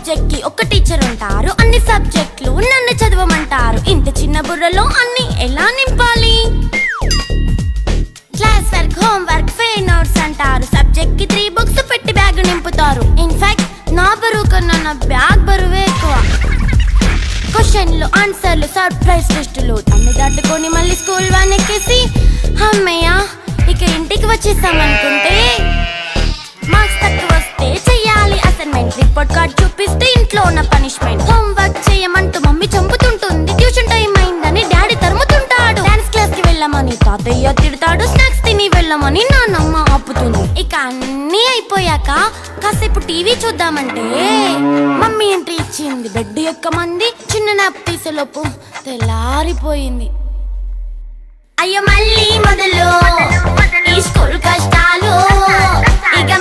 Subject కి ఒక teacher ఉంటారు, అన్ని సబ్జెక్టులు నన్ను చదవమంటారు. ఇంత చిన్న బుర్రలో అన్ని ఎలా నింపాలి? Class work, home work, fair notes అంటారు. సబ్జెక్ట్ కి 3 బుక్స్ పెట్టి బ్యాగ్ నింపుతారు. ఇన్ఫాక్ట్ నా బరువు కన్నా నా బ్యాగ్ బరువే ఎక్కువ. క్వశ్చన్లు, ఆన్సర్లు, సర్ప్రైజ్ టెస్టులు అన్ని దాటుకొని మళ్ళీ స్కూల్ వ్యాన్ ఎక్కేసి అమ్మయ్య ఇక ఇంటికి వచ్చేసామనుకుంటే మార్క్స్ తక్కువ వస్తే చెయ్యాలి అసైన్మెంట్. రిపోర్ట్ కార్డ్ చూపిస్తే ఇంట్లో ఉన్న పనిష్మెంట్. హోమ్ వర్క్ చేయమంటూ మమ్మీ చంపుతుంటుంది. ట్యూషన్ టైం అయిందని డాడీ తరుముతుంటాడు. డాన్స్ క్లాస్ కి వెళ్ళమని తాతయ్య తిడతాడు. స్నాక్స్ తిని వెళ్ళమని నాన్నమ్మ ఆపుతుంది. ఇక అన్నీ అయిపోయాక కాసేపు టీవీ చూద్దామంటే మమ్మీ ఎంట్రీ ఇచ్చింది. బెడ్ ఎక్కమంది. చిన్న నాప్ తీసేలోపు తెల్లారిపోయింది. అయ్యో మళ్ళీ మొదలు ఈ స్కూల్ కష్టాలు. ఇక